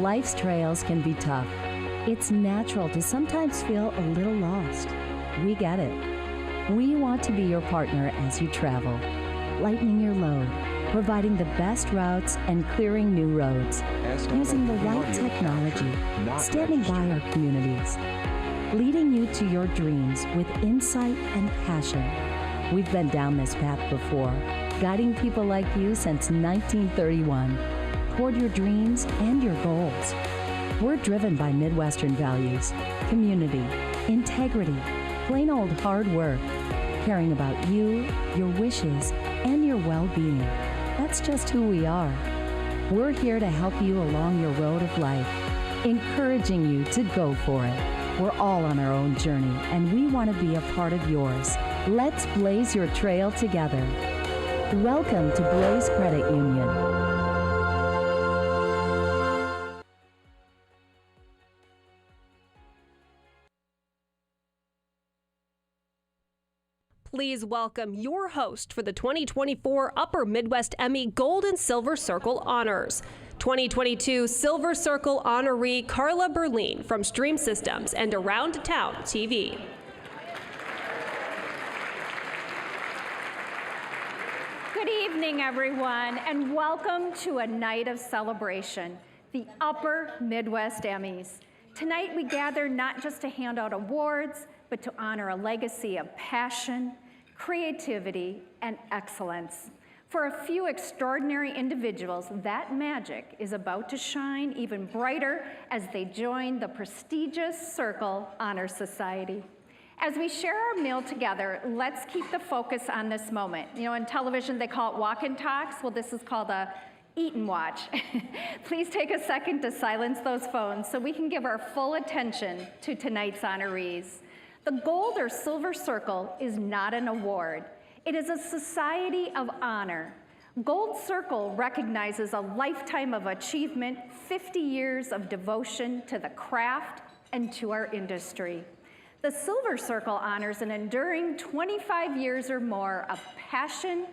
Life's trails can be tough. It's natural to sometimes feel a little lost. We get it. We want to be your partner as you travel, lightening your load, providing the best routes and clearing new roads, using the right technology, standing by our communities, leading you to your dreams with insight and passion. We've been down this path before, guiding people like you since 1931 toward your dreams and your goals. We're driven by Midwestern values, community, integrity, plain old hard work, caring about you, your wishes, and your well-being. That's just who we are. We're here to help you along your road of life, encouraging you to go for it. We're all on our own journey, and we want to be a part of yours. Let's blaze your trail together. Welcome to Blaze Credit Union. Please welcome your host for the 2024 Upper Midwest Emmy Gold and Silver Circle Honors, 2022 Silver Circle honoree Carla Beaurline from Stream Systems and Around Town TV. Good evening, everyone, and welcome to a night of celebration, the Upper Midwest Emmys. Tonight we gather not just to hand out awards, but to honor a legacy of passion, creativity, and excellence. For a few extraordinary individuals, that magic is about to shine even brighter as they join the prestigious Circle Honor Society. As we share our meal together, let's keep the focus on this moment. You know, in television they call it walk and talks. Well, this is called a eat and watch. Please take a second to silence those phones so we can give our full attention to tonight's honorees. The Gold or Silver Circle is not an award. It is a society of honor. Gold Circle recognizes a lifetime of achievement, 50 years of devotion to the craft and to our industry. The Silver Circle honors an enduring 25 years or more of passion,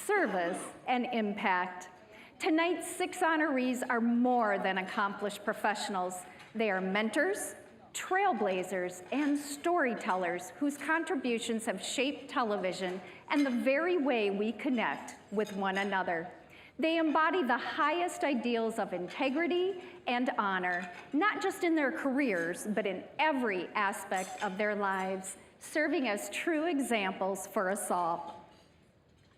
service, and impact. Tonight's 6 honorees are more than accomplished professionals. They are mentors, trailblazers, and storytellers whose contributions have shaped television and the very way we connect with one another. They embody the highest ideals of integrity and honor, not just in their careers, but in every aspect of their lives, serving as true examples for us all.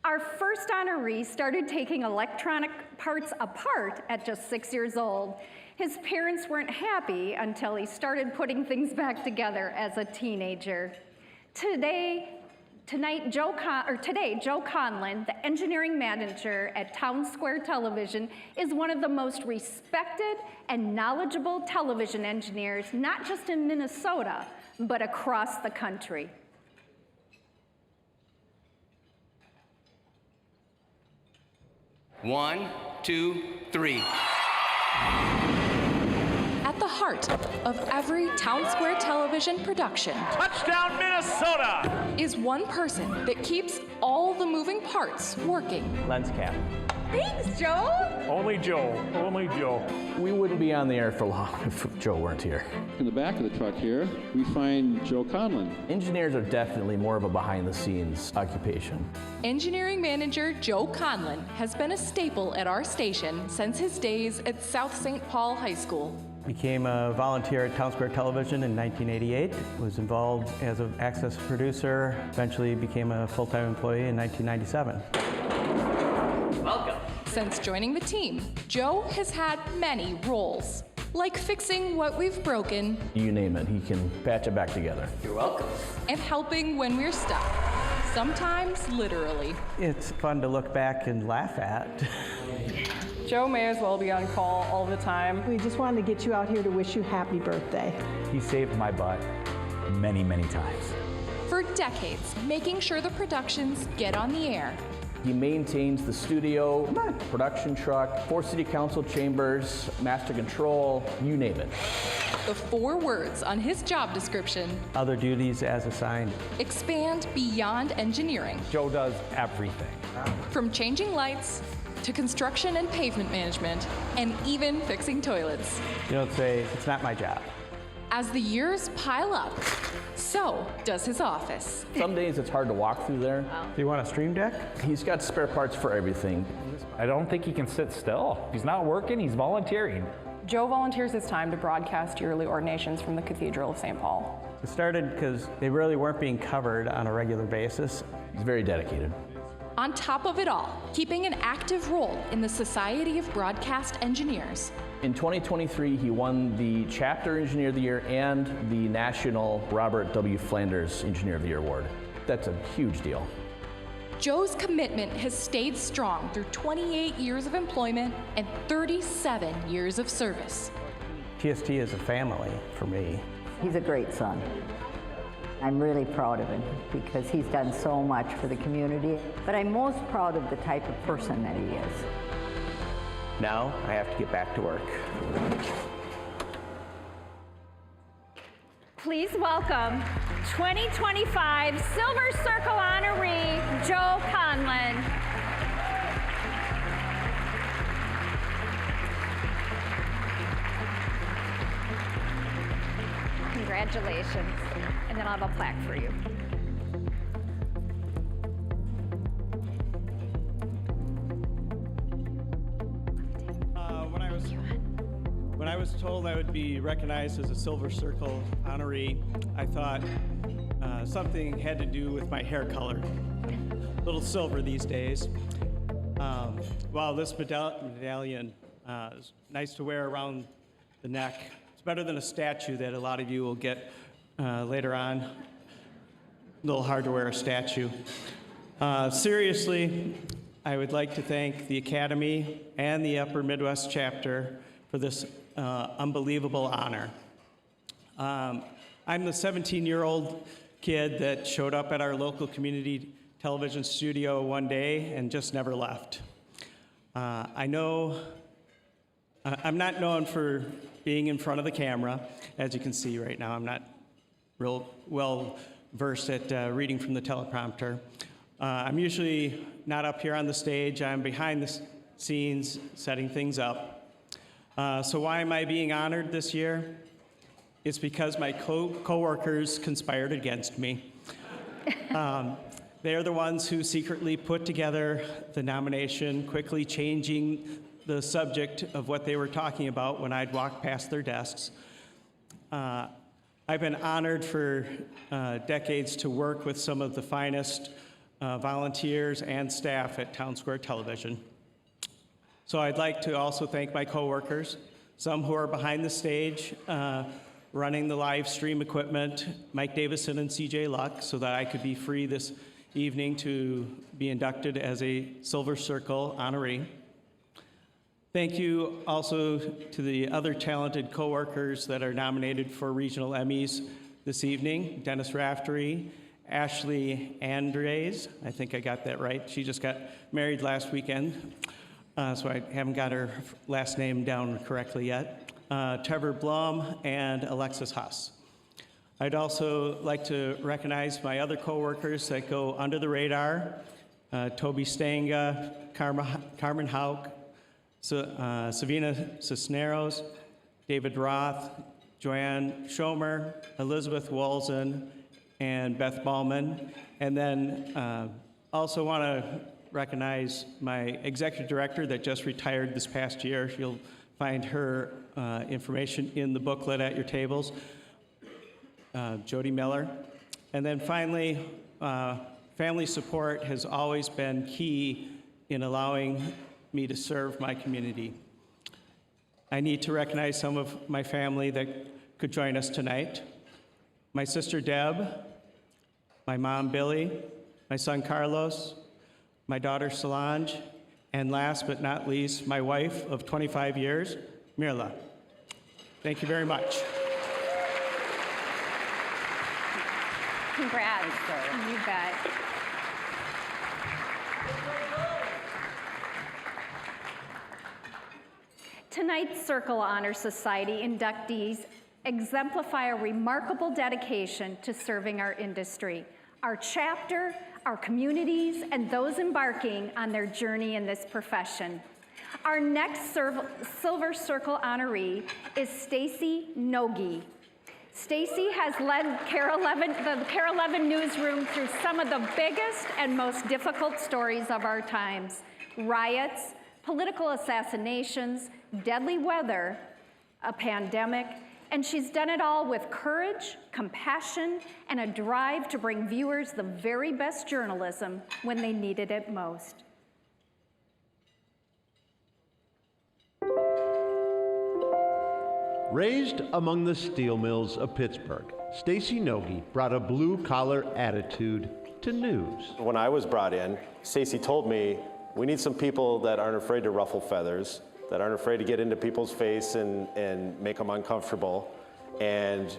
Our first honoree started taking electronic parts apart at just 6 years old. His parents weren't happy until he started putting things back together as a teenager. Today, Joe Conlon, the engineering manager at Town Square Television, is one of the most respected and knowledgeable television engineers, not just in Minnesota, but across the country. One, two, three. At the heart of every Town Square Television production, Touchdown, Minnesota! Is one person that keeps all the moving parts working. Lens cap. Thanks, Joe! Only Joe. Only Joe. We wouldn't be on the air for long if Joe weren't here. In the back of the truck here, we find Joe Conlon. Engineers are definitely more of a behind-the-scenes occupation. Engineering manager Joe Conlon has been a staple at our station since his days at South St. Paul High School. Became a volunteer at Town Square Television in 1988. Was involved as an access producer. Eventually became a full-time employee in 1997. Welcome. Since joining the team, Joe has had many roles, like fixing what we've broken. You name it, he can patch it back together. You're welcome. And helping when we're stuck. Sometimes literally. It's fun to look back and laugh at. Joe may as well be on call all the time. We just wanted to get you out here to wish you happy birthday. He saved my butt many, many times. For decades, making sure the productions get on the air. He maintains the studio, production truck, 4 city council chambers, master control, you name it. The 4 words on his job description. Other duties as assigned. Expand beyond engineering. Joe does everything. From changing lights, to construction and pavement management, and even fixing toilets. You don't say, it's not my job. As the years pile up, so does his office. Some days it's hard to walk through there. Do you want a stream deck? He's got spare parts for everything. I don't think he can sit still. He's not working, he's volunteering. Joe volunteers his time to broadcast yearly ordinations from the Cathedral of St. Paul. It started because they really weren't being covered on a regular basis. He's very dedicated. On top of it all, keeping an active role in the Society of Broadcast Engineers. In 2023, he won the Chapter Engineer of the Year and the National Robert W. Flanders Engineer of the Year Award. That's a huge deal. Joe's commitment has stayed strong through 28 years of employment and 37 years of service. TST is a family for me. He's a great son. I'm really proud of him because he's done so much for the community, but I'm most proud of the type of person that he is. Now I have to get back to work. Please welcome 2025 Silver Circle honoree, Joe Conlon. Congratulations. And then I'll have a plaque for you. When I was told I would be recognized as a Silver Circle honoree, I thought something had to do with my hair color. A little silver these days. Wow, this medallion is nice to wear around the neck. It's better than a statue that a lot of you will get later on. A little hard to wear a statue. Seriously, I would like to thank the Academy and the Upper Midwest chapter for this unbelievable honor. I'm the 17-year-old kid that showed up at our local community television studio one day and just never left. I know I'm not known for being in front of the camera. As you can see right now, I'm not real well versed at reading from the teleprompter. I'm usually not up here on the stage. I'm behind the scenes setting things up. So why am I being honored this year? It's because my co-workers conspired against me. They're the ones who secretly put together the nomination, quickly changing the subject of what they were talking about when I'd walk past their desks. I've been honored for decades to work with some of the finest volunteers and staff at Town Square Television. So I'd like to also thank my coworkers, some who are behind the stage, running the live stream equipment, Mike Davison and CJ Luck, so that I could be free this evening to be inducted as a Silver Circle honoree. Thank you also to the other talented coworkers that are nominated for regional Emmys this evening, Dennis Raftery, Ashley Andres, I think I got that right. She just got married last weekend, so I haven't got her last name down correctly yet. Trevor Blum and Alexis Huss. I'd also like to recognize my other coworkers that go under the radar, Toby Stanga, Carmen Hauk, Savina Cisneros, David Roth, Joanne Schomer, Elizabeth Walzen, and Beth Ballman. And then also want to recognize my executive director that just retired this past year. You'll find her information in the booklet at your tables, Jody Miller. And then finally, family support has always been key in allowing me to serve my community. I need to recognize some of my family that could join us tonight. My sister Deb, my mom Billy, my son Carlos, my daughter Solange, and last but not least, my wife of 25 years, Mirla. Thank you very much. Congrats. You bet. Tonight's Circle Honor Society inductees exemplify a remarkable dedication to serving our industry. our chapter, our communities, and those embarking on their journey in this profession. Our next Silver Circle honoree is Stacey Nogy. Stacey has led the KARE 11 newsroom through some of the biggest and most difficult stories of our times: riots, political assassinations, deadly weather, a pandemic, and she's done it all with courage, compassion, and a drive to bring viewers the very best journalism when they needed it most. Raised among the steel mills of Pittsburgh, Stacey Nogy brought a blue-collar attitude to news. When I was brought in, Stacey told me, we need some people that aren't afraid to ruffle feathers, that aren't afraid to get into people's face and make them uncomfortable, and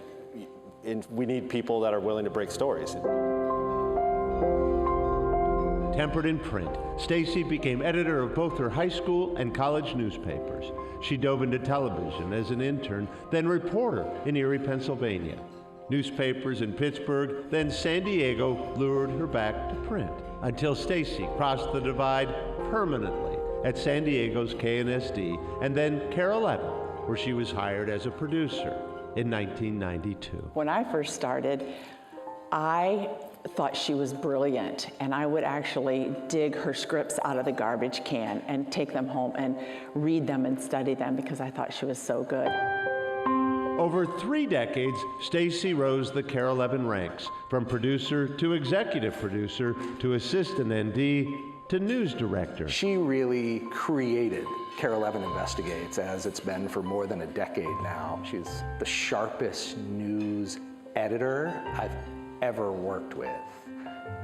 we need people that are willing to break stories. Tempered in print, Stacey became editor of both her high school and college newspapers. She dove into television as an intern, then reporter in Erie, Pennsylvania. Newspapers in Pittsburgh, then San Diego lured her back to print, until Stacey crossed the divide permanently at San Diego's KNSD, and then KARE 11, where she was hired as a producer in 1992. When I first started, I thought she was brilliant, and I would actually dig her scripts out of the garbage can and take them home and read them and study them because I thought she was so good. Over 3 decades, Stacey rose the KARE 11 ranks, from producer to executive producer to assistant ND to news director. She really created KARE 11 Investigates, as it's been for more than a decade now. She's the sharpest news editor I've ever worked with.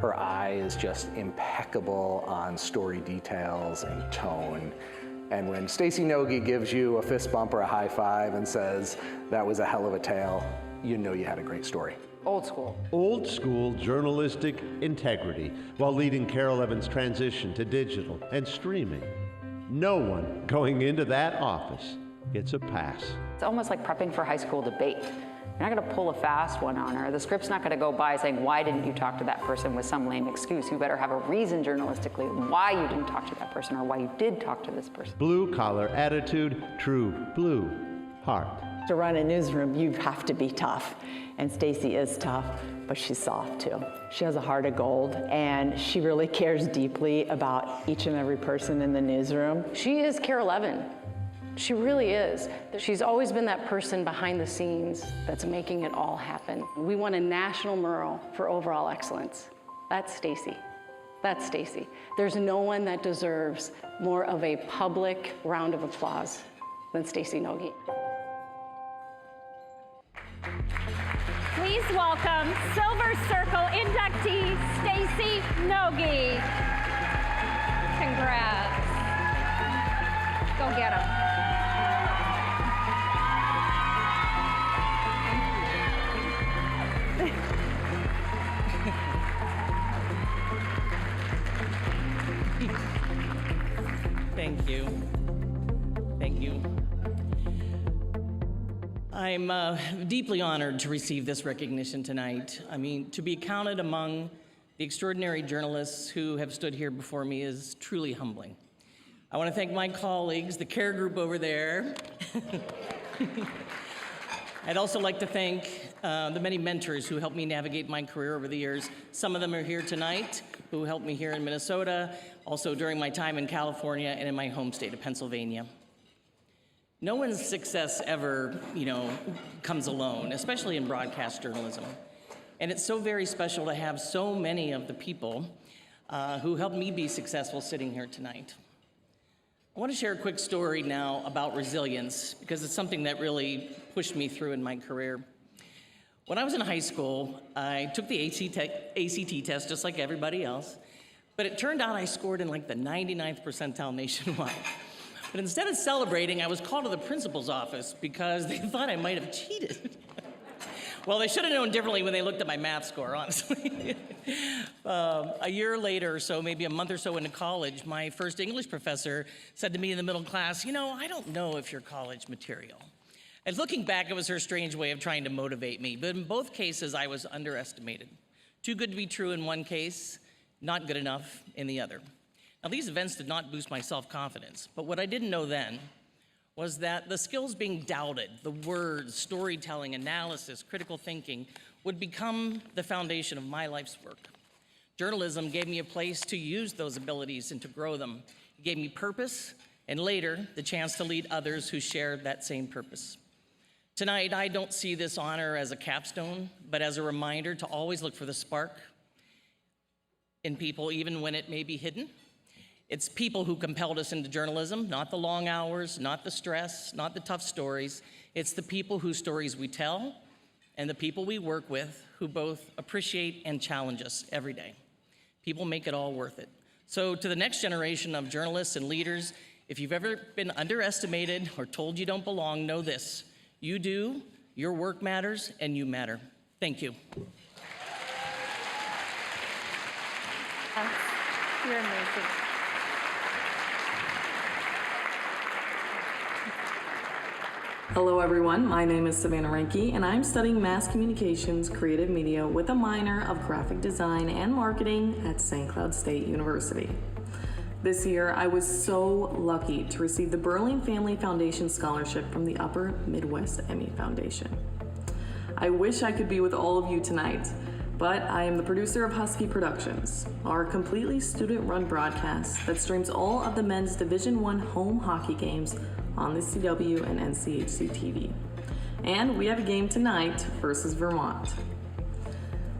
Her eye is just impeccable on story details and tone. And when Stacey Nogy gives you a fist bump or a high five and says, that was a hell of a tale, you know you had a great story. Old school. Old school journalistic integrity while leading KARE 11's transition to digital and streaming. No one going into that office gets a pass. It's almost like prepping for high school debate. You're not going to pull a fast one on her. The script's not going to go by saying, why didn't you talk to that person with some lame excuse? You better have a reason journalistically why you didn't talk to that person or why you did talk to this person. Blue collar attitude, true blue heart. To run a newsroom, you have to be tough. And Stacey is tough, but she's soft too. She has a heart of gold, and she really cares deeply about each and every person in the newsroom. She is KARE 11. She really is. She's always been that person behind the scenes that's making it all happen. We won a national mural for overall excellence. That's Stacey. That's Stacey. There's no one that deserves more of a public round of applause than Stacey Nogy. Please welcome Silver Circle inductee Stacey Nogy. Congrats. Go get him. Thank you. Thank you. I'm deeply honored to receive this recognition tonight. I mean, to be counted among the extraordinary journalists who have stood here before me is truly humbling. I want to thank my colleagues, the KARE group over there. I'd also like to thank the many mentors who helped me navigate my career over the years. Some of them are here tonight, who helped me here in Minnesota, also during my time in California and in my home state of Pennsylvania. No one's success ever, comes alone, especially in broadcast journalism. And it's so very special to have so many of the people who helped me be successful sitting here tonight. I want to share a quick story now about resilience, because it's something that really pushed me through in my career. When I was in high school, I took the ACT test just like everybody else, but it turned out I scored in like the 99th percentile nationwide. But instead of celebrating, I was called to the principal's office because they thought I might have cheated. Well, they should have known differently when they looked at my math score, honestly. A year later, so maybe a month or so into college, my first English professor said to me in the middle class, I don't know if you're college material. And looking back, it was her strange way of trying to motivate me. But in both cases, I was underestimated. Too good to be true in one case, not good enough in the other. Now, these events did not boost my self-confidence, but what I didn't know then was that the skills being doubted, the words, storytelling, analysis, critical thinking, would become the foundation of my life's work. Journalism gave me a place to use those abilities and to grow them. It gave me purpose, and later, the chance to lead others who shared that same purpose. Tonight, I don't see this honor as a capstone, but as a reminder to always look for the spark in people, even when it may be hidden. It's people who compelled us into journalism, not the long hours, not the stress, not the tough stories. It's the people whose stories we tell and the people we work with who both appreciate and challenge us every day. People make it all worth it. So to the next generation of journalists and leaders, if you've ever been underestimated or told you don't belong, know this: you do, your work matters, and you matter. Thank you. You're amazing. Hello everyone, my name is Savannah Reinke and I'm studying Mass Communications Creative Media with a minor of Graphic Design and Marketing at St. Cloud State University. This year, I was so lucky to receive the Beaurline Family Foundation Scholarship from the Upper Midwest Emmy Foundation. I wish I could be with all of you tonight, but I am the producer of Husky Productions, our completely student-run broadcast that streams all of the men's Division I home hockey games on the CW and NCHC TV. And we have a game tonight versus Vermont.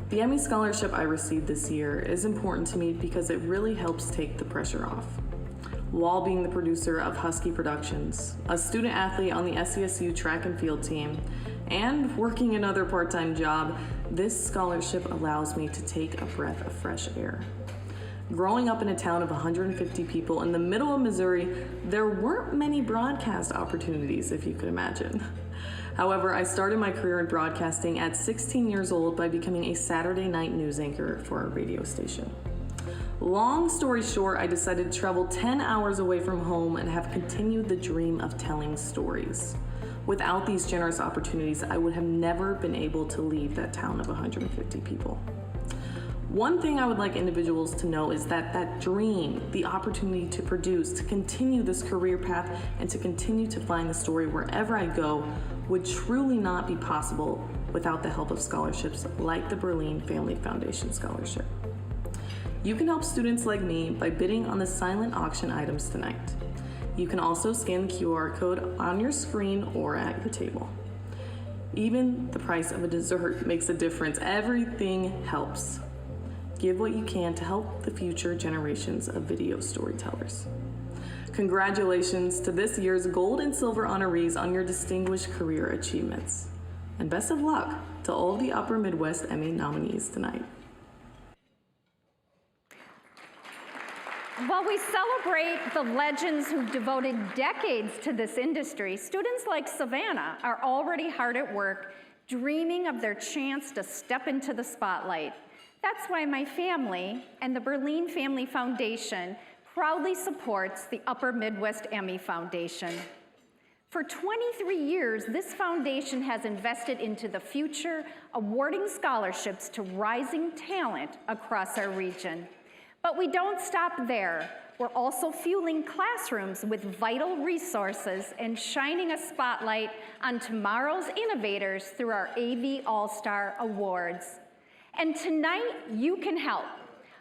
The Emmy Scholarship I received this year is important to me because it really helps take the pressure off. While being the producer of Husky Productions, a student athlete on the SCSU track and field team, and working another part-time job, this scholarship allows me to take a breath of fresh air. Growing up in a town of 150 people in the middle of Missouri, there weren't many broadcast opportunities, if you could imagine. However, I started my career in broadcasting at 16 years old by becoming a Saturday night news anchor for a radio station. Long story short, I decided to travel 10 hours away from home and have continued the dream of telling stories. Without these generous opportunities, I would have never been able to leave that town of 150 people. One thing I would like individuals to know is that that dream, the opportunity to produce, to continue this career path, and to continue to find the story wherever I go would truly not be possible without the help of scholarships like the Beaurline Family Foundation Scholarship. You can help students like me by bidding on the silent auction items tonight. You can also scan the QR code on your screen or at your table. Even the price of a dessert makes a difference. Everything helps. Give what you can to help the future generations of video storytellers. Congratulations to this year's gold and silver honorees on your distinguished career achievements. And best of luck to all the Upper Midwest Emmy nominees tonight. While we celebrate the legends who've devoted decades to this industry, students like Savannah are already hard at work, dreaming of their chance to step into the spotlight. That's why my family and the Beaurline Family Foundation proudly supports the Upper Midwest Emmy Foundation. For 23 years, this foundation has invested into the future, awarding scholarships to rising talent across our region. But we don't stop there. We're also fueling classrooms with vital resources and shining a spotlight on tomorrow's innovators through our AV All-Star Awards. And tonight, you can help.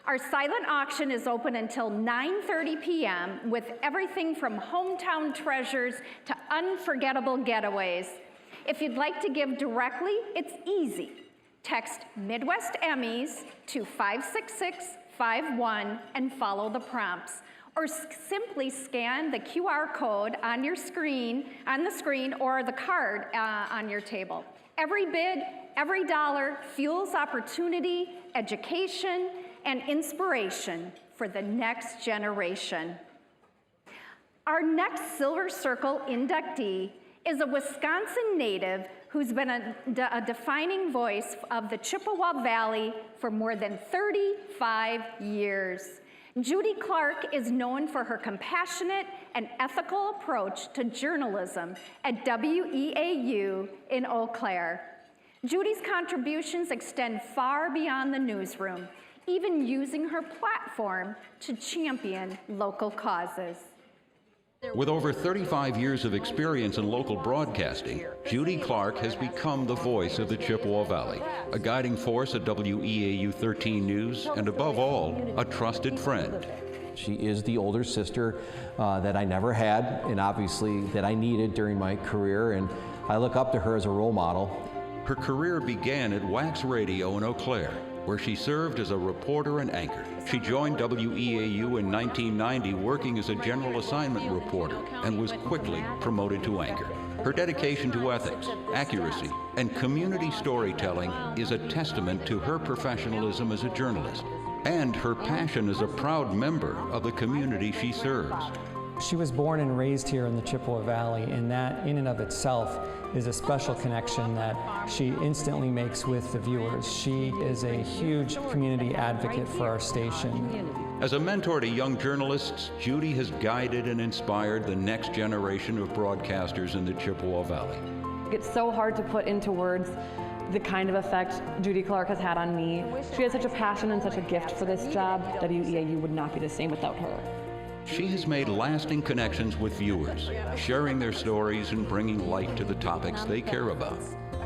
Our silent auction is open until 9:30 p.m. with everything from hometown treasures to unforgettable getaways. If you'd like to give directly, it's easy. Text Midwest Emmys to 56651 and follow the prompts. Or simply scan the QR code on your screen, or the card on your table. Every bid, every dollar fuels opportunity, education, and inspiration for the next generation. Our next Silver Circle inductee is a Wisconsin native who's been a defining voice of the Chippewa Valley for more than 35 years. Judy Clark is known for her compassionate and ethical approach to journalism at WEAU in Eau Claire. Judy's contributions extend far beyond the newsroom, even using her platform to champion local causes. With over 35 years of experience in local broadcasting, Judy Clark has become the voice of the Chippewa Valley, a guiding force at WEAU 13 News, and above all, a trusted friend. She is the older sister that I never had, and obviously that I needed during my career, and I look up to her as a role model. Her career began at Wax Radio in Eau Claire, where she served as a reporter and anchor. She joined WEAU in 1990 working as a general assignment reporter and was quickly promoted to anchor. Her dedication to ethics, accuracy, and community storytelling is a testament to her professionalism as a journalist and her passion as a proud member of the community she serves. She was born and raised here in the Chippewa Valley, and that in and of itself is a special connection that she instantly makes with the viewers. She is a huge community advocate for our station. As a mentor to young journalists, Judy has guided and inspired the next generation of broadcasters in the Chippewa Valley. It's so hard to put into words the kind of effect Judy Clark has had on me. She has such a passion and such a gift for this job. WEAU would not be the same without her. She has made lasting connections with viewers, sharing their stories and bringing light to the topics they care about.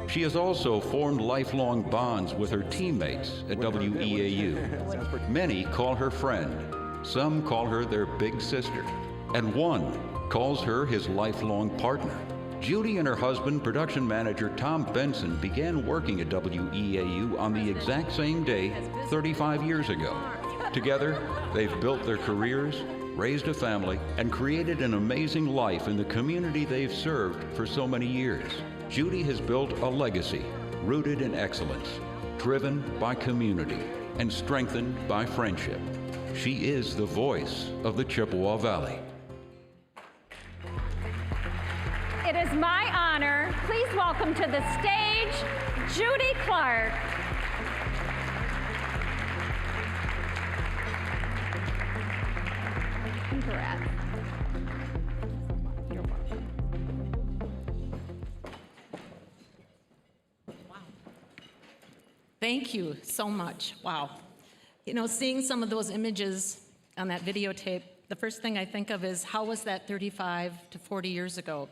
She has also formed lifelong bonds with her teammates at WEAU. Many call her friend, some call her their big sister, and one calls her his lifelong partner. Judy and her husband, production manager Tom Benson, began working at WEAU on the exact same day 35 years ago. Together, they've built their careers, raised a family, and created an amazing life in the community they've served for so many years. Judy has built a legacy rooted in excellence, driven by community, and strengthened by friendship. She is the voice of the Chippewa Valley. It is my honor. Please welcome to the stage, Judy Clark. Congrats. Thank you so much. Wow. You know, seeing some of those images on that videotape, the first thing I think of is how was that 35 to 40 years ago?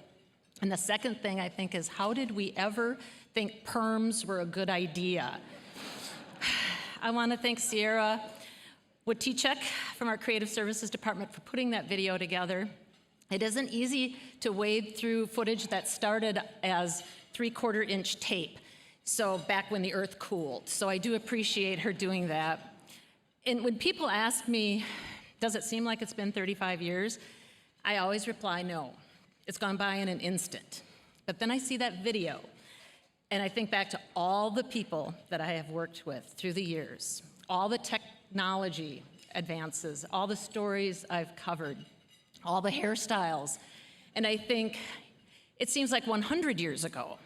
And the second thing I think is how did we ever think perms were a good idea? I want to thank Sierra Wojciechek from our Creative Services Department for putting that video together. It isn't easy to wade through footage that started as 3/4 inch tape, so back when the earth cooled. So I do appreciate her doing that. And when people ask me, does it seem like it's been 35 years? I always reply, no. It's gone by in an instant. But then I see that video, and I think back to all the people that I have worked with through the years, all the technology advances, all the stories I've covered, all the hairstyles, and I think it seems like 100 years ago.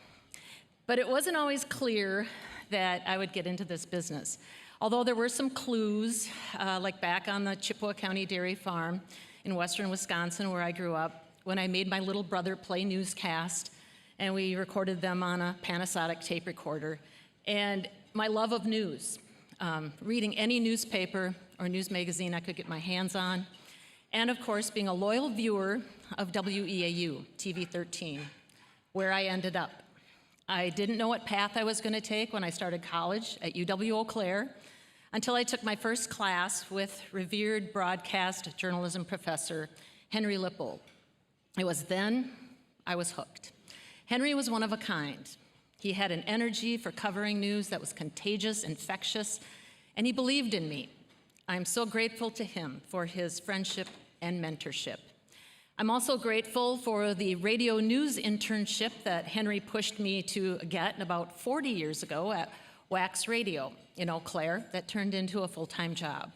But it wasn't always clear that I would get into this business. Although there were some clues, like back on the Chippewa County Dairy Farm in western Wisconsin where I grew up, when I made my little brother play newscast, and we recorded them on a Panasonic tape recorder. And my love of news, reading any newspaper or news magazine I could get my hands on, and of course being a loyal viewer of WEAU TV 13, where I ended up. I didn't know what path I was going to take when I started college at UW Eau Claire until I took my first class with revered broadcast journalism professor Henry Lippold. It was then I was hooked. Henry was one of a kind. He had an energy for covering news that was contagious, infectious, and he believed in me. I'm so grateful to him for his friendship and mentorship. I'm also grateful for the radio news internship that Henry pushed me to get about 40 years ago at Wax Radio in Eau Claire that turned into a full-time job.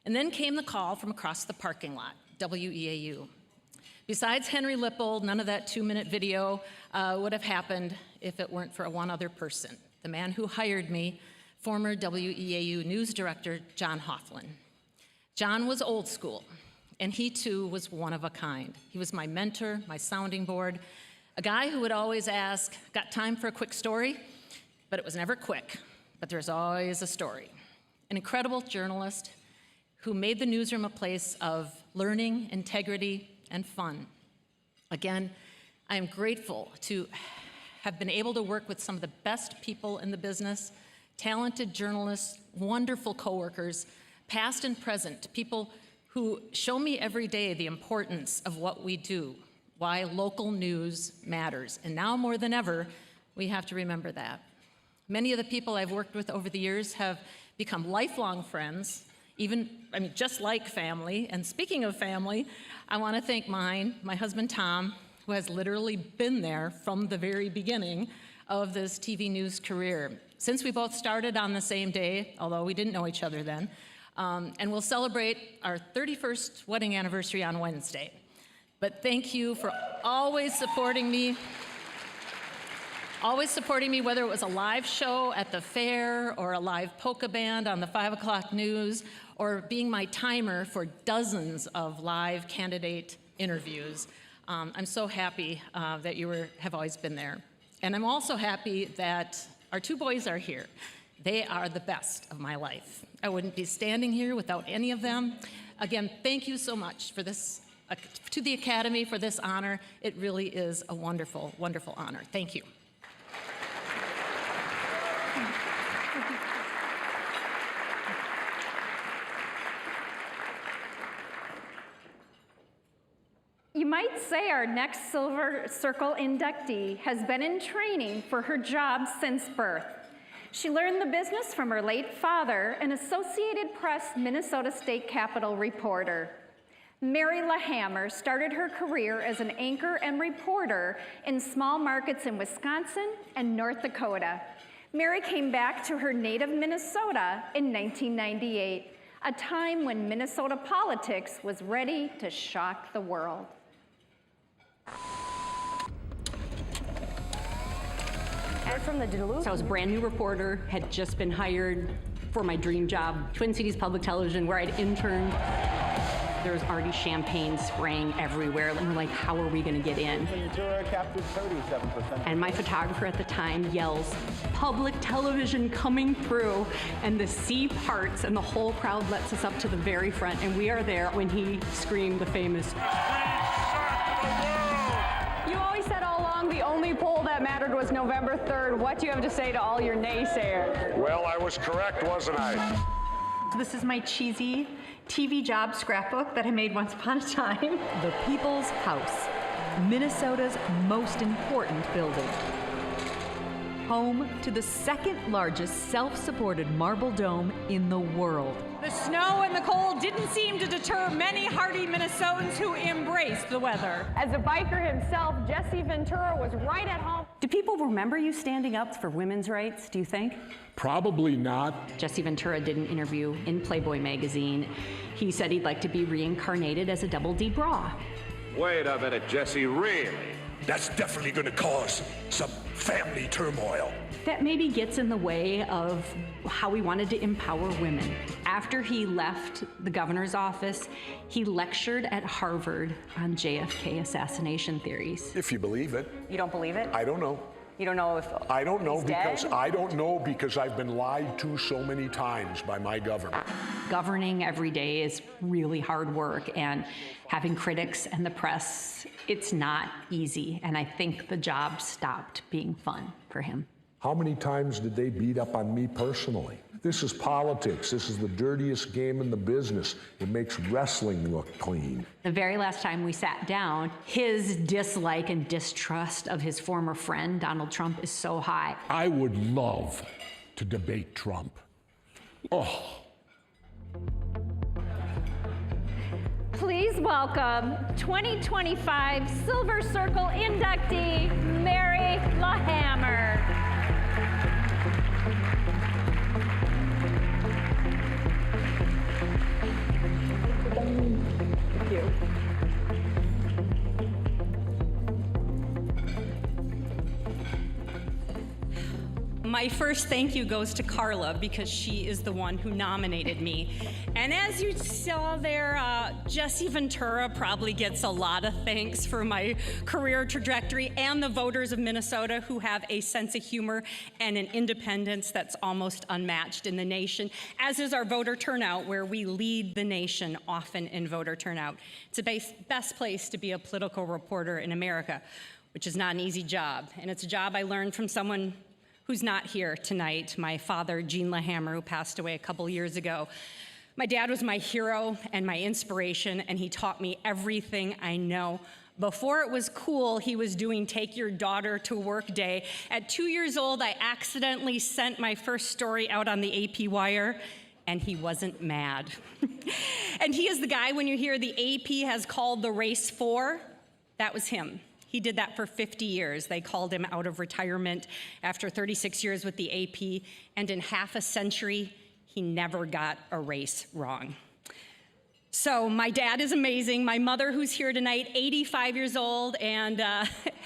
And then came the call from across the parking lot, WEAU. Besides Henry Lippold, none of that 2-minute video would have happened if it weren't for one other person, the man who hired me, former WEAU news director, John Hofflin. John was old school, and he too was one of a kind. He was my mentor, my sounding board, a guy who would always ask, got time for a quick story? but it was never quick. But there's always a story. An incredible journalist who made the newsroom a place of learning, integrity, and fun. Again, I am grateful to have been able to work with some of the best people in the business, talented journalists, wonderful coworkers, past and present, people who show me every day the importance of what we do, why local news matters. And now more than ever, we have to remember that. Many of the people I've worked with over the years have become lifelong friends, just like family. And speaking of family, I want to thank my husband Tom, who has literally been there from the very beginning of this TV news career. Since we both started on the same day, although we didn't know each other then, and we'll celebrate our 31st wedding anniversary on Wednesday. But thank you for always supporting me, whether it was a live show at the fair or a live polka band on the 5 o'clock news, or being my timer for dozens of live candidate interviews. I'm so happy that you have always been there. And I'm also happy that our two boys are here. They are the best of my life. I wouldn't be standing here without any of them. Again, thank you so much for this, to the Academy for this honor. It really is a wonderful, wonderful honor. Thank you. You might say our next Silver Circle inductee has been in training for her job since birth. She learned the business from her late father, an Associated Press Minnesota State Capitol reporter. Mary Lahammer started her career as an anchor and reporter in small markets in Wisconsin and North Dakota. Mary came back to her native Minnesota in 1998, a time when Minnesota politics was ready to shock the world. I'm from the Duluth. So I was a brand new reporter, had just been hired for my dream job, Twin Cities Public Television, where I'd interned. There was already champagne spraying everywhere, and we're like, how are we gonna get in? Ventura captured 37%. And my photographer at the time yells, public television coming through, and the sea parts, and the whole crowd lets us up to the very front, and we are there when he screamed the famous, you always said all along the only poll that mattered was November 3rd. What do you have to say to all your naysayers? Well, I was correct, wasn't I? This is my cheesy TV job scrapbook that I made once upon a time. The People's House, Minnesota's most important building. Home to the second largest self-supported marble dome in the world. The snow and the cold didn't seem to deter many hardy Minnesotans who embraced the weather. As a biker himself, Jesse Ventura was right at home. Do people remember you standing up for women's rights, do you think? Probably not. Jesse Ventura did an interview in Playboy magazine. He said he'd like to be reincarnated as a double D bra. Wait a minute, Jesse, really? That's definitely going to cause some family turmoil. That maybe gets in the way of how he wanted to empower women. After he left the governor's office, he lectured at Harvard on JFK assassination theories. If you believe it. You don't believe it? I don't know. You don't know if I don't know he's because dead? I don't know because I've been lied to so many times by my government. Governing every day is really hard work, and having critics and the press, it's not easy. And I think the job stopped being fun for him. How many times did they beat up on me personally? This is politics. This is the dirtiest game in the business. It makes wrestling look clean. The very last time we sat down, his dislike and distrust of his former friend, Donald Trump, is so high. I would love to debate Trump. Oh. Please welcome 2025 Silver Circle inductee, Mary Lahammer. Thank you. My My first thank you goes to Carla because she is the one who nominated me. And as you saw there, Jesse Ventura probably gets a lot of thanks for my career trajectory, and the voters of Minnesota who have a sense of humor and an independence that's almost unmatched in the nation, as is our voter turnout, where we lead the nation often in voter turnout. It's the best place to be a political reporter in America, which is not an easy job. And it's a job I learned from someone who's not here tonight, my father, Gene Lahammer, who passed away a couple years ago. My dad was my hero and my inspiration, and he taught me everything I know. Before it was cool, he was doing Take Your Daughter to Work Day. At 2 years old, I accidentally sent my first story out on the AP wire, and he wasn't mad. And he is the guy, when you hear the AP has called the race 4, that was him. He did that for 50 years. They called him out of retirement after 36 years with the AP, and in half a century, he never got a race wrong. So my dad is amazing. My mother, who's here tonight, 85 years old, and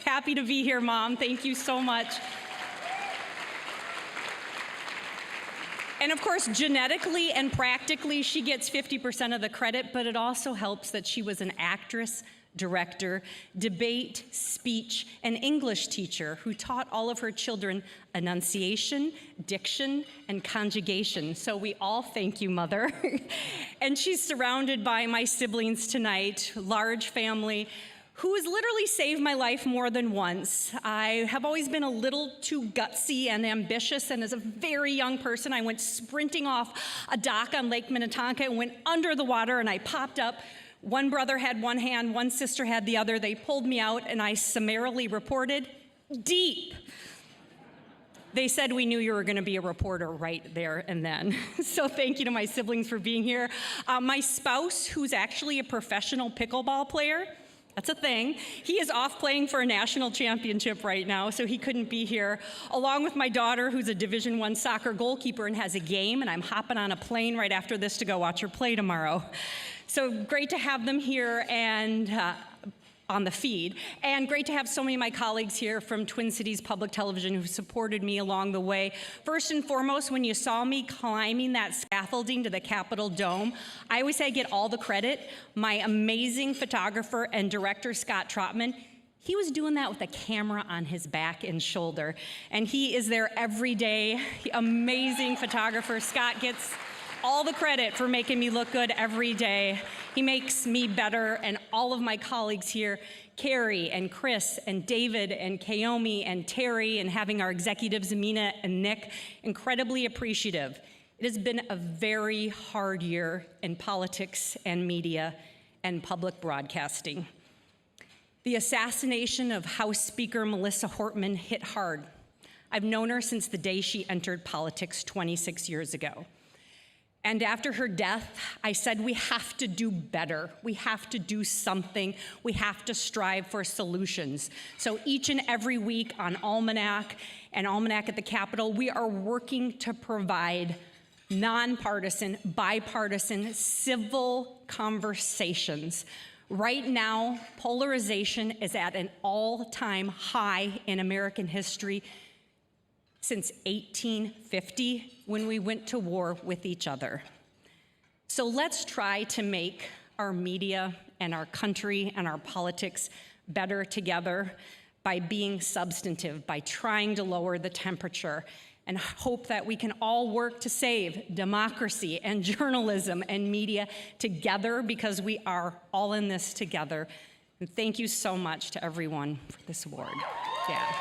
happy to be here, Mom. Thank you so much. And of course, genetically and practically, she gets 50% of the credit, but it also helps that she was an actress, director, debate, speech, and English teacher who taught all of her children enunciation, diction, and conjugation. So we all thank you, Mother. And she's surrounded by my siblings tonight, large family, who has literally saved my life more than once. I have always been a little too gutsy and ambitious, and as a very young person, I went sprinting off a dock on Lake Minnetonka and went under the water, and I popped up. One brother had one hand, one sister had the other. They pulled me out, and I summarily reported, deep. They said we knew you were going to be a reporter right there and then. So thank you to my siblings for being here. My spouse, who's actually a professional pickleball player, that's a thing. He is off playing for a national championship right now, so he couldn't be here. Along with my daughter, who's a Division I soccer goalkeeper and has a game, and I'm hopping on a plane right after this to go watch her play tomorrow. So great to have them here and on the feed. And great to have so many of my colleagues here from Twin Cities Public Television who supported me along the way. First and foremost, when you saw me climbing that scaffolding to the Capitol Dome, I always say I get all the credit. My amazing photographer and director, Scott Trotman, he was doing that with a camera on his back and shoulder. And he is there every day. Amazing photographer. Scott gets all the credit for making me look good every day. He makes me better, and all of my colleagues here, Carrie and Chris and David and Kaomi and Terry, and having our executives, Amina and Nick, incredibly appreciative. It has been a very hard year in politics and media and public broadcasting. The assassination of House Speaker Melissa Hortman hit hard. I've known her since the day she entered politics 26 years ago. And after her death, I said, we have to do better. We have to do something. We have to strive for solutions. So each and every week on Almanac and Almanac at the Capitol, we are working to provide nonpartisan, bipartisan, civil conversations. Right now, polarization is at an all-time high in American history since 1850, when we went to war with each other. So let's try to make our media and our country and our politics better together by being substantive, by trying to lower the temperature, and hope that we can all work to save democracy and journalism and media together, because we are all in this together. And thank you so much to everyone for this award. Yeah.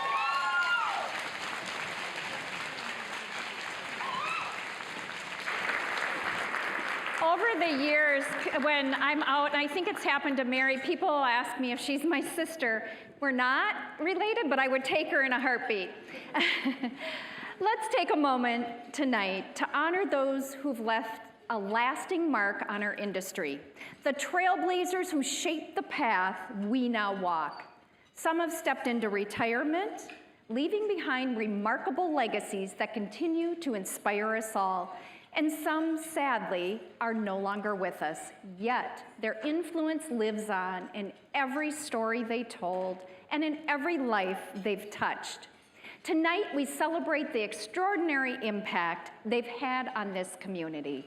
Over the years, when I'm out, and I think it's happened to Mary, people ask me if she's my sister. We're not related, but I would take her in a heartbeat. Let's take a moment tonight to honor those who've left a lasting mark on our industry, the trailblazers who shaped the path we now walk. Some have stepped into retirement, leaving behind remarkable legacies that continue to inspire us all. And some, sadly, are no longer with us, yet their influence lives on in every story they told and in every life they've touched. Tonight, we celebrate the extraordinary impact they've had on this community.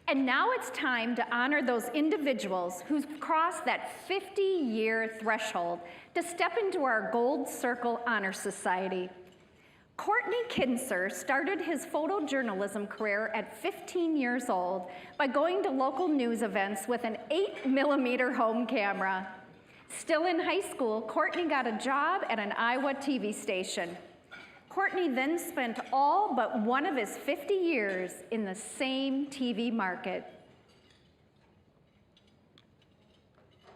And now it's time to honor those individuals who've crossed that 50-year threshold to step into our Gold Circle Honor Society. Cortney Kintzer started his photojournalism career at 15 years old by going to local news events with an 8mm home camera. Still in high school, Cortney got a job at an Iowa TV station. Cortney then spent all but one of his 50 years in the same TV market.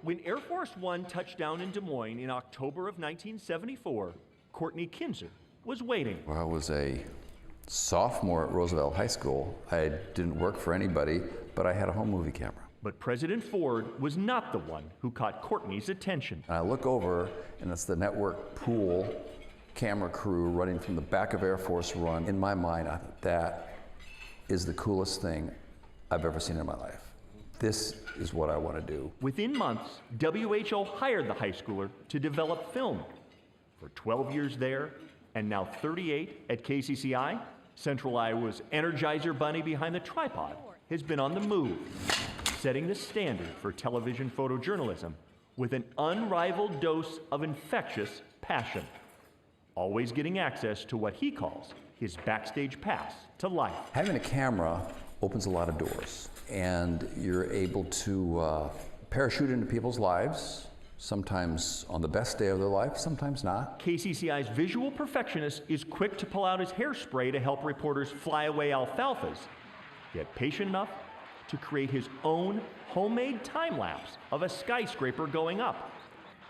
When Air Force One touched down in Des Moines in October of 1974, Cortney Kintzer was waiting. Well, I was a sophomore at Roosevelt High School. I didn't work for anybody, but I had a home movie camera. But President Ford was not the one who caught Cortney's attention. And I look over, and it's the network pool camera crew running from the back of Air Force One. In my mind, I thought that is the coolest thing I've ever seen in my life. This is what I want to do. Within months, WHO hired the high schooler to develop film. For 12 years there, and now 38 at KCCI, Central Iowa's Energizer Bunny behind the tripod has been on the move, setting the standard for television photojournalism with an unrivaled dose of infectious passion. Always getting access to what he calls his backstage pass to life. Having a camera opens a lot of doors, and you're able to parachute into people's lives, sometimes on the best day of their life, sometimes not. KCCI's visual perfectionist is quick to pull out his hairspray to help reporters fly away alfalfas, yet patient enough to create his own homemade time-lapse of a skyscraper going up,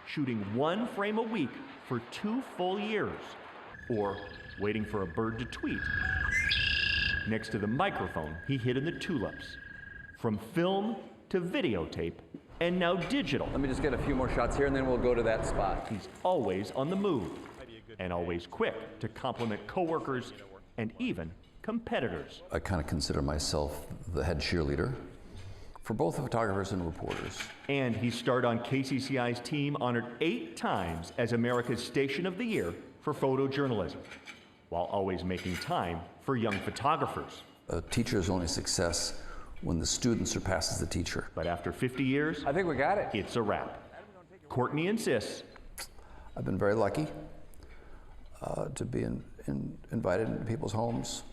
shooting one frame a week for 2 full years, or waiting for a bird to tweet next to the microphone he hid in the tulips. From film to videotape, and now digital. Let me just get a few more shots here, and then we'll go to that spot. He's always on the move, and always quick to compliment coworkers and even competitors. I kind of consider myself the head cheerleader for both the photographers and reporters. And he starred on KCCI's team, honored 8 times as America's Station of the Year for photojournalism, while always making time for young photographers. A teacher's only success when the student surpasses the teacher. But after 50 years, I think we got it. It's a wrap. Cortney insists. I've been very lucky to be invited into people's homes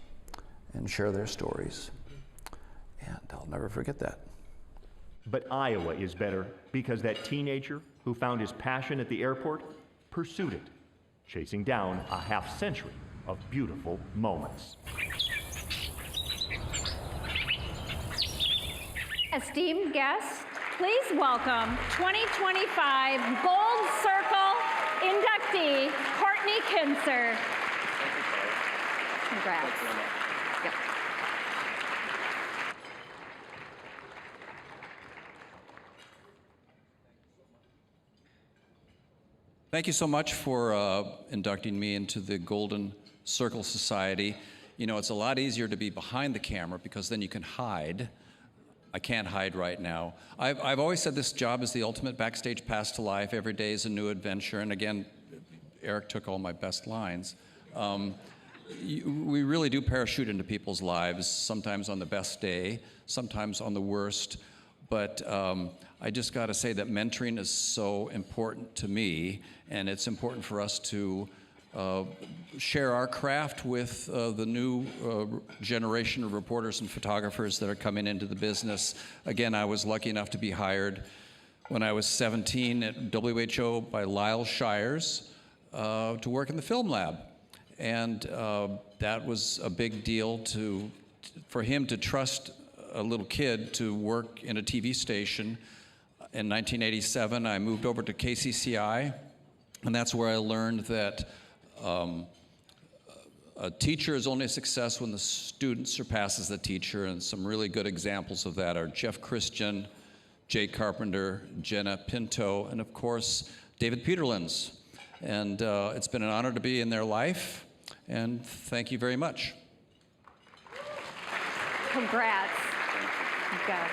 and share their stories. And I'll never forget that. But Iowa is better because that teenager who found his passion at the airport pursued it, chasing down a half-century of beautiful moments. Esteemed guests, please welcome 2025 Gold Circle inductee, Cortney Kintzer. Congrats. Yep. Thank you so much for inducting me into the Golden Circle Society. You know, it's a lot easier to be behind the camera because then you can hide. I can't hide right now. I've always said this job is the ultimate backstage pass to life. Every day is a new adventure. And again, Eric took all my best lines. We really do parachute into people's lives, sometimes on the best day, sometimes on the worst. But I just got to say that mentoring is so important to me, and it's important for us to share our craft with the new generation of reporters and photographers that are coming into the business. Again, I was lucky enough to be hired when I was 17 at WHO by Lyle Shires to work in the film lab. And that was a big deal for him to trust a little kid to work in a TV station In 1987, I moved over to KCCI, and that's where I learned that a teacher is only a success when the student surpasses the teacher, and some really good examples of that are Jeff Christian, Jay Carpenter, Jenna Pinto, and of course, David Peterlins. And it's been an honor to be in their life, and thank you very much. Congrats. You got it.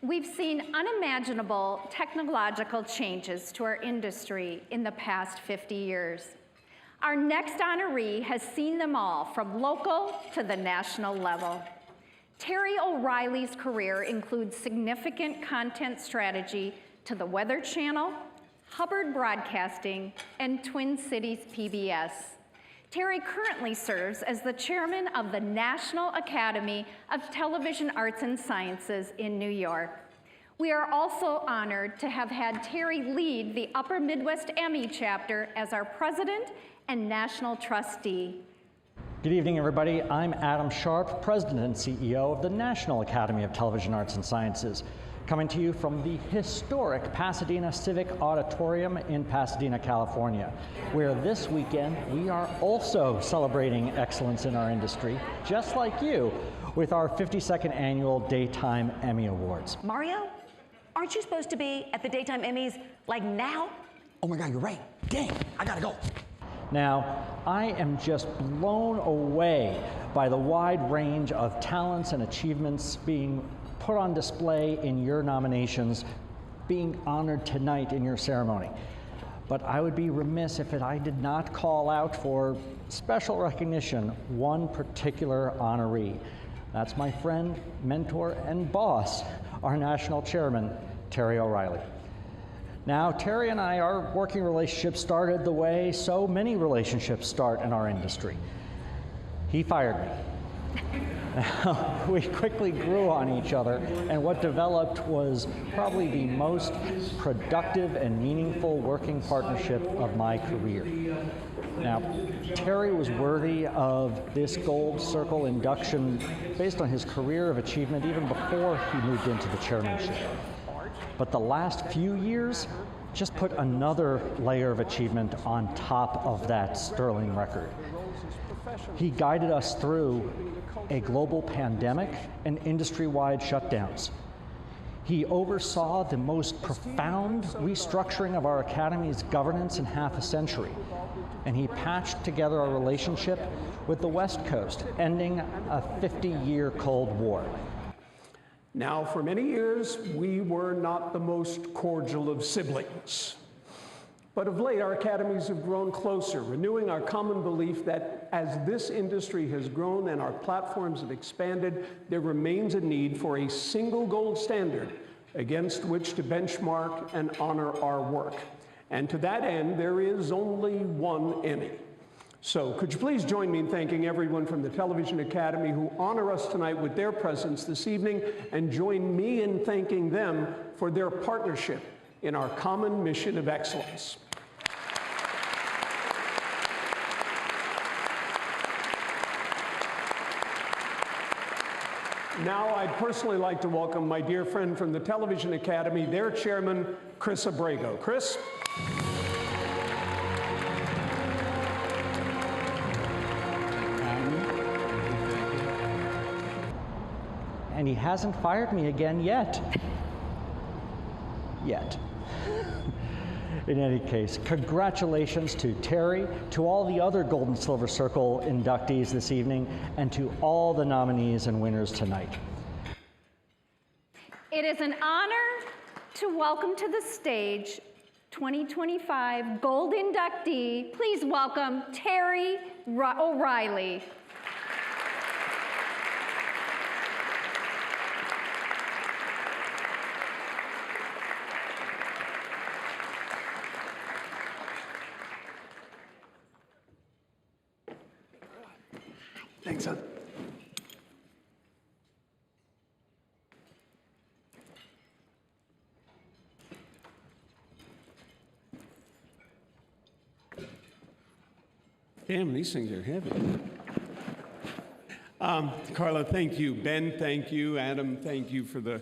We've seen unimaginable technological changes to our industry in the past 50 years. Our next honoree has seen them all, from local to the national level. Terry O'Reilly's career includes significant content strategy to the Weather Channel, Hubbard Broadcasting, and Twin Cities PBS. Terry currently serves as the chairman of the National Academy of Television Arts and Sciences in New York. We are also honored to have had Terry lead the Upper Midwest Emmy chapter as our president and national trustee. Good evening, everybody. I'm Adam Sharp, president and CEO of the National Academy of Television Arts and Sciences, coming to you from the historic Pasadena Civic Auditorium in Pasadena, California, where this weekend we are also celebrating excellence in our industry, just like you, with our 52nd annual Daytime Emmy Awards. Mario, aren't you supposed to be at the Daytime Emmys like now? Oh my God, you're right. Dang, I gotta go. Now, I am just blown away by the wide range of talents and achievements being put on display in your nominations, being honored tonight in your ceremony. But I would be remiss if I did not call out for special recognition one particular honoree. That's my friend, mentor, and boss, our national chairman, Terry O'Reilly. Now, Terry and I, our working relationship started the way so many relationships start in our industry. He fired me. We quickly grew on each other, and what developed was probably the most productive and meaningful working partnership of my career. Now, Terry was worthy of this Gold Circle induction based on his career of achievement even before he moved into the chairmanship. But the last few years just put another layer of achievement on top of that sterling record. He guided us through a global pandemic and industry-wide shutdowns. He oversaw the most profound restructuring of our Academy's governance in half a century, and he patched together our relationship with the West Coast, ending a 50-year Cold War. Now, for many years, we were not the most cordial of siblings. But of late, our academies have grown closer, renewing our common belief that as this industry has grown and our platforms have expanded, there remains a need for a single gold standard against which to benchmark and honor our work. And to that end, there is only one Emmy. So could you please join me in thanking everyone from the Television Academy who honor us tonight with their presence this evening, and join me in thanking them for their partnership in our common mission of excellence. Now, I'd personally like to welcome my dear friend from the Television Academy, their chairman, Chris Abrego. Chris? And he hasn't fired me again yet. In any case, congratulations to Terry, to all the other Gold and Silver Circle inductees this evening, and to all the nominees and winners tonight. It is an honor to welcome to the stage 2025 Gold inductee. Please welcome Terry O'Reilly. Thanks, son. Damn, these things are heavy. Carla, thank you. Ben, thank you. Adam, thank you for the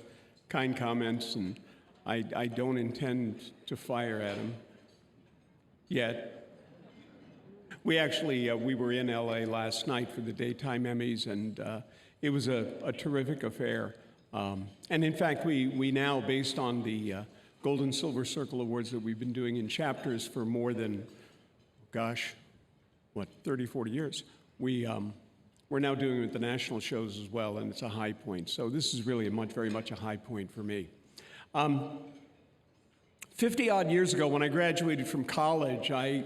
kind comments. And I don't intend to fire Adam yet. We actually, we were in LA last night for the daytime Emmys, and it was a terrific affair. And in fact, we now, based on the Gold and Silver Circle Awards that we've been doing in chapters for more than, gosh, what, 30, 40 years, we're now doing it at the national shows as well, and it's a high point. So this is really very much a high point for me. 50-odd years ago, when I graduated from college, I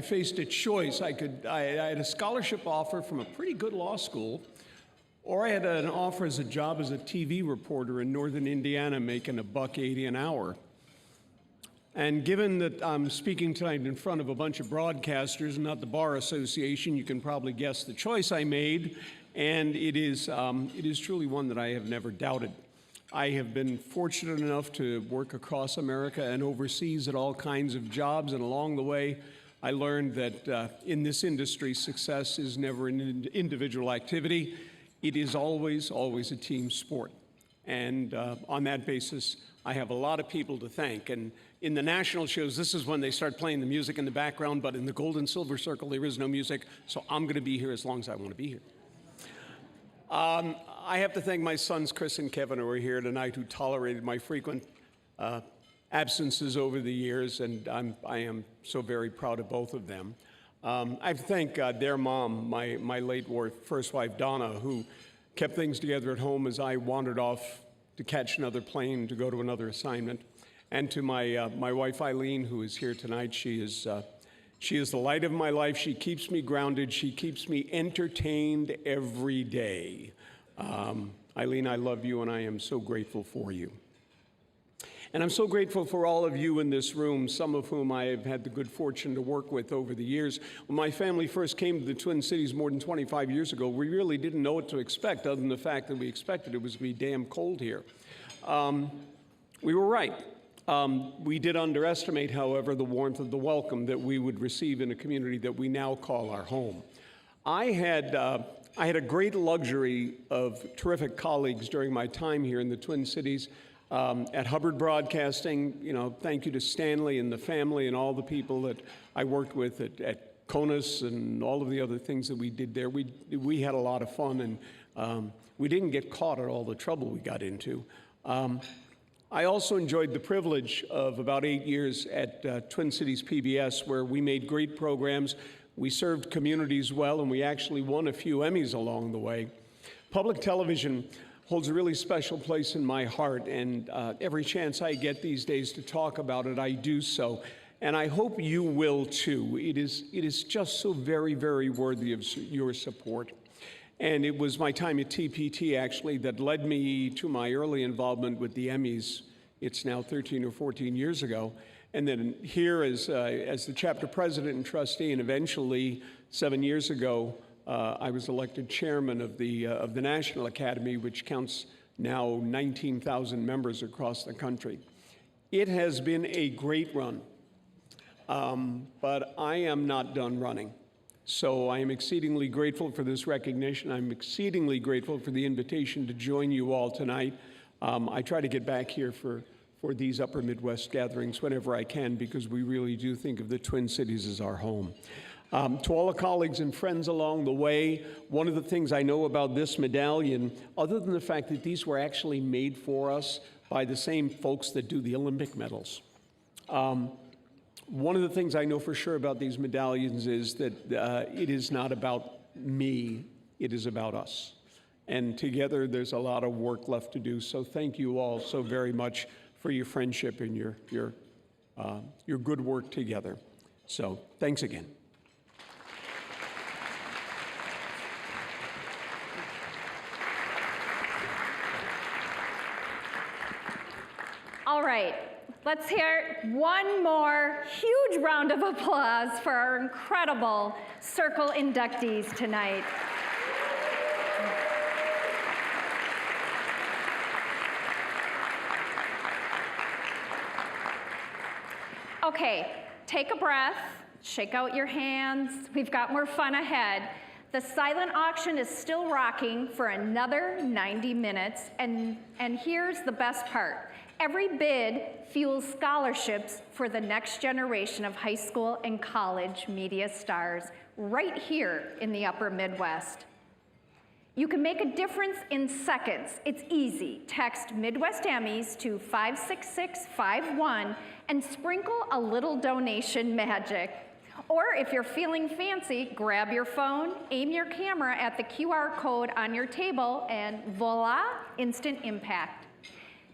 faced a choice. I had a scholarship offer from a pretty good law school, or I had an offer as a job as a TV reporter in northern Indiana making $1.80 an hour. And given that I'm speaking tonight in front of a bunch of broadcasters and not the Bar Association, you can probably guess the choice I made, and it is truly one that I have never doubted. I have been fortunate enough to work across America and overseas at all kinds of jobs, and along the way, I learned that in this industry, success is never an individual activity. It is always, always a team sport. And on that basis, I have a lot of people to thank. And in the national shows, this is when they start playing the music in the background, but in the Gold and Silver Circle, there is no music, so I'm going to be here as long as I want to be here. I have to thank my sons, Chris and Kevin, who are here tonight, who tolerated my frequent absences over the years, and I am so very proud of both of them. I have to thank their mom, my late first wife, Donna, who kept things together at home as I wandered off to catch another plane to go to another assignment. And to my wife, Eileen, who is here tonight. She is the light of my life. She keeps me grounded. She keeps me entertained every day. Eileen, I love you, and I am so grateful for you. And I'm so grateful for all of you in this room, some of whom I have had the good fortune to work with over the years. When my family first came to the Twin Cities more than 25 years ago, we really didn't know what to expect, other than the fact that we expected it was to be damn cold here. We were right. We did underestimate, however, the warmth of the welcome that we would receive in a community that we now call our home. I had a great luxury of terrific colleagues during my time here in the Twin Cities. At Hubbard Broadcasting, thank you to Stanley and the family and all the people that I worked with at CONUS and all of the other things that we did there. We had a lot of fun, and we didn't get caught at all the trouble we got into. I also enjoyed the privilege of about 8 years at Twin Cities PBS, where we made great programs. We served communities well, and we actually won a few Emmys along the way. Public television holds a really special place in my heart, and every chance I get these days to talk about it, I do so. And I hope you will too. It is just so very, very worthy of your support. And it was my time at TPT, actually, that led me to my early involvement with the Emmys. It's now 13 or 14 years ago. And then here as the chapter president and trustee, and eventually 7 years ago, I was elected chairman of the National Academy, which counts now 19,000 members across the country. It has been a great run, but I am not done running. So I am exceedingly grateful for this recognition. I'm exceedingly grateful for the invitation to join you all tonight. I try to get back here for these Upper Midwest gatherings whenever I can, because we really do think of the Twin Cities as our home. To all the colleagues and friends along the way, one of the things I know about this medallion, other than the fact that these were actually made for us by the same folks that do the Olympic medals, one of the things I know for sure about these medallions is that it is not about me, it is about us. And together there's a lot of work left to do, so thank you all so very much for your friendship and your good work together. So thanks again. All right, let's hear one more huge round of applause for our incredible Circle inductees tonight. Okay, take a breath. shake out your hands. We've got more fun ahead. The silent auction is still rocking for another 90 minutes, and here's the best part. Every bid fuels scholarships for the next generation of high school and college media stars right here in the Upper Midwest. You can make a difference in seconds. It's easy. Text Midwest Emmys to 56651 and sprinkle a little donation magic. Or if you're feeling fancy, grab your phone, aim your camera at the QR code on your table, and voila, instant impact.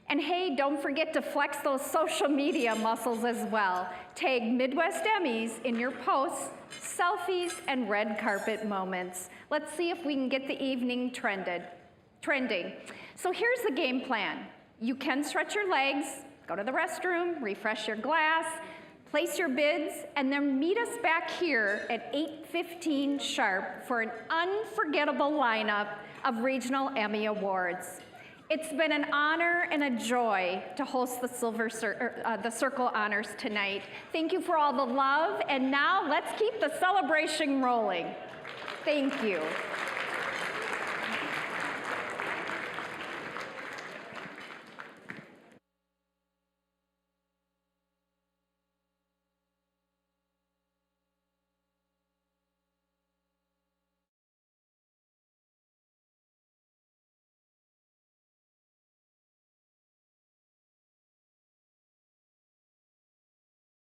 And hey, don't forget to flex those social media muscles as well. Tag Midwest Emmys in your posts, selfies, and red carpet moments. Let's see if we can get the evening trending. So here's the game plan. You can stretch your legs, go to the restroom, refresh your glass, place your bids, and then meet us back here at 8:15 sharp for an unforgettable lineup of regional Emmy Awards. It's been an honor and a joy to host the Circle Honors tonight. Thank you for all the love, and now let's keep the celebration rolling. Thank you.